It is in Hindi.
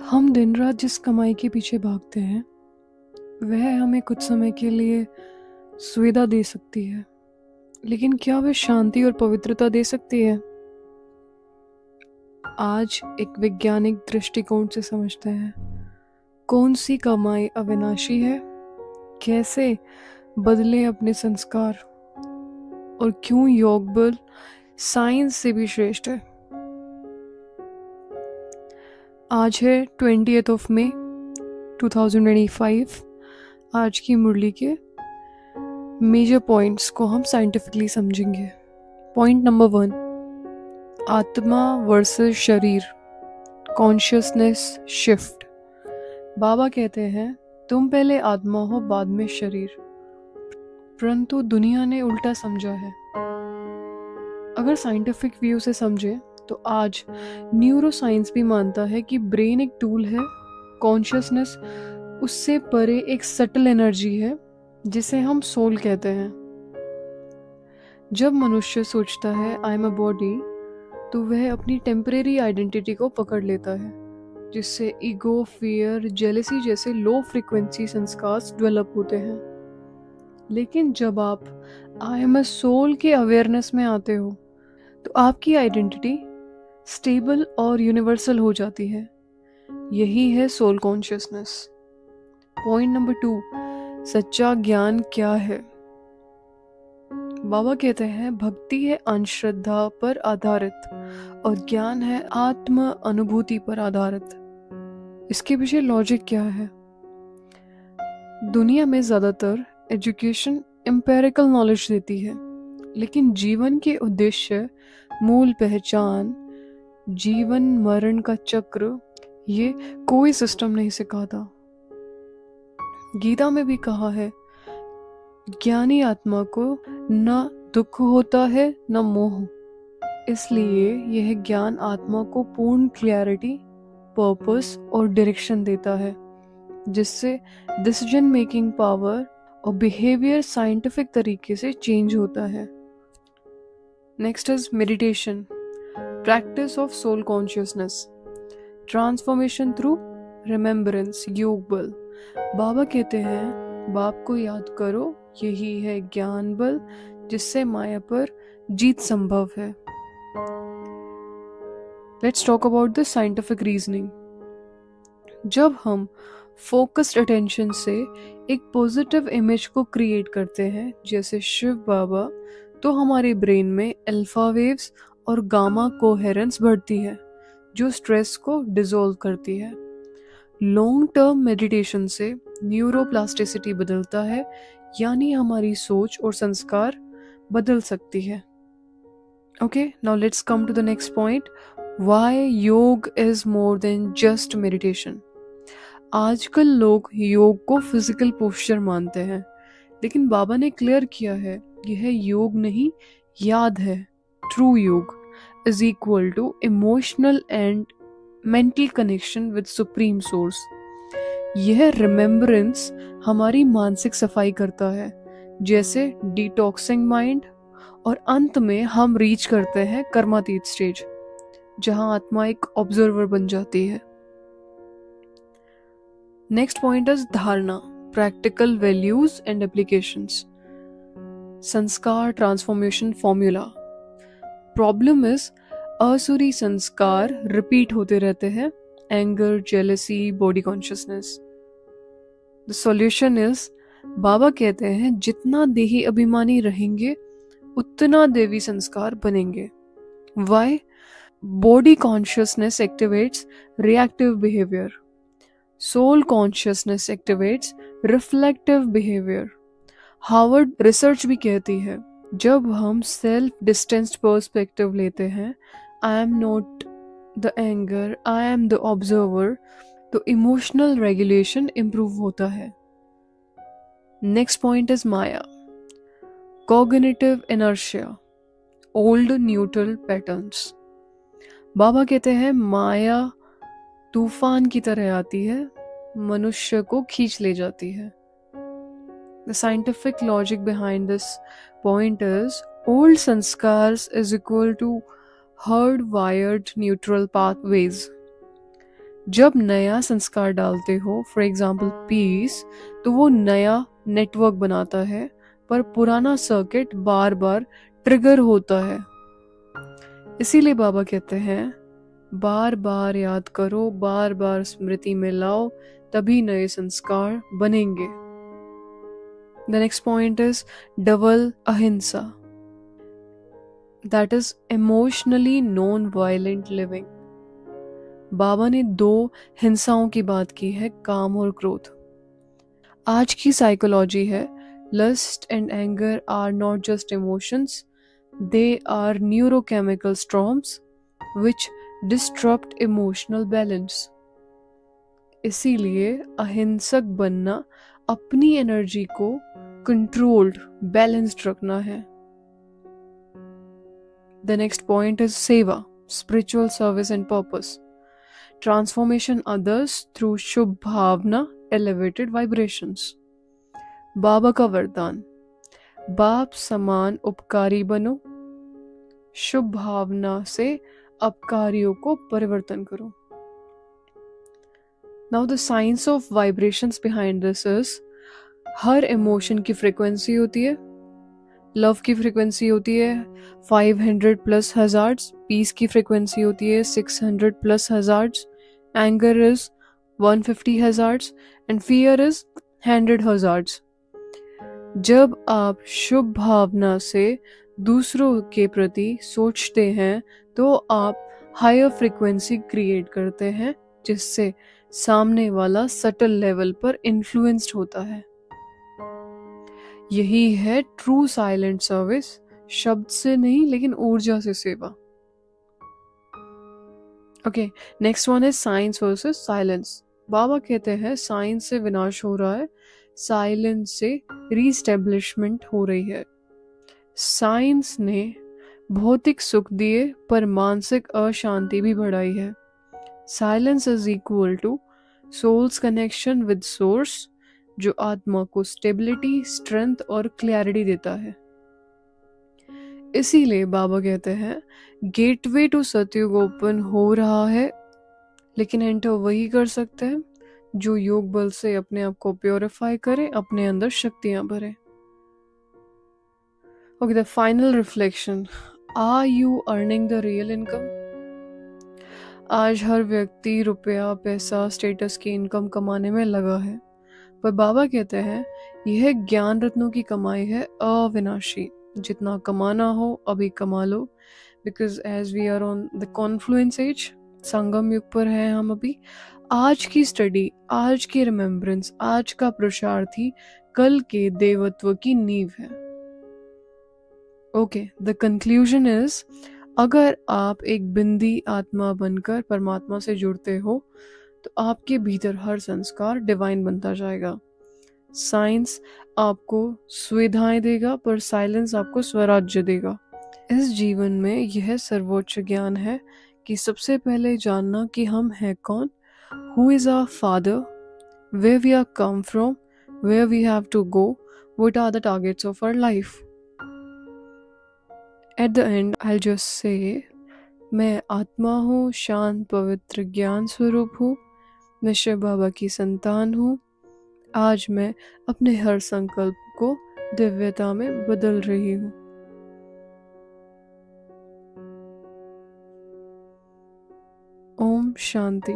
हम दिन रात जिस कमाई के पीछे भागते हैं वह हमें कुछ समय के लिए सुविधा दे सकती है, लेकिन क्या वह शांति और पवित्रता दे सकती है? आज एक वैज्ञानिक दृष्टिकोण से समझते हैं कौन सी कमाई अविनाशी है, कैसे बदले अपने संस्कार और क्यों योग बल साइंस से भी श्रेष्ठ है। आज है 20th मई 2025। आज की मुरली के मेजर पॉइंट्स को हम साइंटिफिकली समझेंगे। पॉइंट नंबर 1, आत्मा वर्सेस शरीर, कॉन्शियसनेस शिफ्ट। बाबा कहते हैं तुम पहले आत्मा हो बाद में शरीर, परंतु दुनिया ने उल्टा समझा है। अगर साइंटिफिक व्यू से समझे तो आज न्यूरो साइंस भी मानता है कि ब्रेन एक टूल है, कॉन्शियसनेस उससे परे एक सटल एनर्जी है जिसे हम सोल कहते हैं। जब मनुष्य सोचता है आई एम अ बॉडी, तो वह अपनी टेम्परेरी आइडेंटिटी को पकड़ लेता है, जिससे ईगो, फियर, जेलसी जैसे लो फ्रीक्वेंसी संस्कार डेवलप होते हैं। लेकिन जब आप आई एम अ सोल के अवेयरनेस में आते हो तो आपकी आइडेंटिटी स्टेबल और यूनिवर्सल हो जाती है। यही है सोल कॉन्शियसनेस। पॉइंट नंबर 2, सच्चा ज्ञान क्या है? बाबा कहते हैं भक्ति है अंधश्रद्धा पर आधारित और ज्ञान है आत्म अनुभूति पर आधारित। इसके पीछे लॉजिक क्या है? दुनिया में ज्यादातर एजुकेशन एम्पेरिकल नॉलेज देती है, लेकिन जीवन के उद्देश्य, मूल पहचान, जीवन मरण का चक्र, ये कोई सिस्टम नहीं सिखाता। गीता में भी कहा है ज्ञानी आत्मा को न दुख होता है न मोह, इसलिए यह ज्ञान आत्मा को पूर्ण क्लैरिटी, पर्पस और डायरेक्शन देता है, जिससे डिसीजन मेकिंग पावर और बिहेवियर साइंटिफिक तरीके से चेंज होता है। Next is meditation, practice of soul consciousness, transformation through remembrance, योग बल। बाबा कहते हैं बाप को याद करो, यही है ज्ञान बल जिससे माया पर जीत संभव है। Let's talk about the scientific reasoning. जब हम फोकस्ड अटेंशन से एक पॉजिटिव इमेज को क्रिएट करते हैं, जैसे शिव बाबा, तो हमारे ब्रेन में अल्फा वेव्स और गामा कोहेरेंस बढ़ती है, जो स्ट्रेस को डिसॉल्व करती है। लॉन्ग टर्म मेडिटेशन से न्यूरोप्लास्टिसिटी बदलता है, यानी हमारी सोच और संस्कार बदल सकती है। Okay, now let's come to the next point, why yoga is more than just meditation. आजकल लोग योग को फिजिकल पोस्चर मानते हैं, लेकिन बाबा ने क्लियर किया है यह योग नहीं, याद है। ट्रू योग is equal to emotional and mental connection with supreme source। यह रिमेम्बरेंस हमारी मानसिक सफाई करता है, जैसे डिटॉक्सिंग माइंड, और अंत में हम रीच करते हैं कर्मातीत स्टेज, जहां आत्मा एक ऑब्जर्वर बन जाती है। नेक्स्ट पॉइंट इज धारणा, प्रैक्टिकल वैल्यूज एंड एप्लीकेशंस, संस्कार ट्रांसफॉर्मेशन फॉर्मूला। प्रॉब्लम इज असुरी संस्कार रिपीट होते रहते हैं, anger, jealousy, body consciousness. The solution is, बाबा कहते हैं जितना देही अभिमानी रहेंगे उतना देवी संस्कार बनेंगे। Why? Body consciousness activates reactive behaviour, soul consciousness activates reflective behaviour. Harvard research भी कहती है जब हम सेल्फ डिस्टेंस्ड पर्सपेक्टिव लेते हैं, I am not the anger, I am the observer, तो इमोशनल रेगुलेशन इंप्रूव होता है। Next point is maya, cognitive inertia, old neutral patterns. बाबा कहते हैं माया तूफान की तरह आती है, मनुष्य को खींच ले जाती है। The scientific logic behind this point is old sanskars is equal to hardwired neutral pathways. जब नया संस्कार डालते हो, फॉर एग्जाम्पल पीस, तो वो नया नेटवर्क बनाता है, पर पुराना सर्किट बार बार ट्रिगर होता है। इसीलिए बाबा कहते हैं बार बार याद करो, बार बार स्मृति में लाओ, तभी नए संस्कार बनेंगे। The next point is double ahimsa, that is emotionally non-violent living. बाबा ने 2 हिंसाओं की बात की है, काम और क्रोध। आज की साइकोलॉजी है lust and anger are not just emotions, they are neurochemical storms which disrupt emotional balance. इसीलिए अहिंसक बनना अपनी एनर्जी को कंट्रोल्ड, बैलेंस्ड रखना है। The next point is seva, spiritual service and purpose, transformation others through shubh bhavna, elevated vibrations. बाबा का वरदान, बाप समान उपकारी बनो, शुभ भावना से अपकारियों को परिवर्तन करो। Now the science of vibrations behind this is, her emotion की फ्रीक्वेंसी होती है। लव की फ्रीक्वेंसी होती है 500 प्लस हजार्ड्स, पीस की फ्रीक्वेंसी होती है 600 plus hazards, anger is 150 hazards and fear is 100 hazards. जब आप शुभ भावना से दूसरों के प्रति सोचते हैं तो आप हायर फ्रीक्वेंसी क्रिएट करते हैं, जिससे सामने वाला सटल लेवल पर इन्फ्लुएंस्ड होता है। यही है ट्रू साइलेंट सर्विस, शब्द से नहीं लेकिन ऊर्जा से सेवा। ओके, नेक्स्ट वन है साइंस वर्सेस साइलेंस। बाबा कहते हैं साइंस से विनाश हो रहा है, साइलेंस से रीस्टेब्लिशमेंट हो रही है। साइंस ने भौतिक सुख दिए पर मानसिक अशांति भी बढ़ाई है। Silence is equal to soul's connection with source, जो आत्मा को स्टेबिलिटी, स्ट्रेंथ और क्लैरिटी देता है। इसीलिए बाबा कहते हैं गेटवे टू सतयुग ओपन हो रहा है, लेकिन एंटर वही कर सकते हैं जो योग बल से अपने आप को प्योरीफाई करे, अपने अंदर शक्तियां भरे। Okay, the final reflection, are you earning the real income? आज हर व्यक्ति रुपया, पैसा, स्टेटस की इनकम कमाने में लगा है, पर बाबा कहते हैं यह ज्ञान रत्नों की कमाई है, अविनाशी। जितना कमाना हो अभी कमा लो, because as we are on the confluence age, संगम युग पर है हम अभी। आज की स्टडी, आज की रिमेम्बरेंस, आज का पुरुषार्थी कल के देवत्व की नींव है। ओके, द कंक्लूजन इज, अगर आप एक बिंदी आत्मा बनकर परमात्मा से जुड़ते हो तो आपके भीतर हर संस्कार डिवाइन बनता जाएगा। साइंस आपको सुविधाएं देगा, पर साइलेंस आपको स्वराज्य देगा। इस जीवन में यह सर्वोच्च ज्ञान है कि सबसे पहले जानना कि हम हैं कौन, who is our father, where we are come from, where we have to go, what are the targets of our life. At the end I just say, मैं आत्मा हूँ, शांत पवित्र ज्ञान स्वरूप हूँ, मैं शिव बाबा की संतान हूँ। आज मैं अपने हर संकल्प को दिव्यता में बदल रही हूँ। ओम शांति।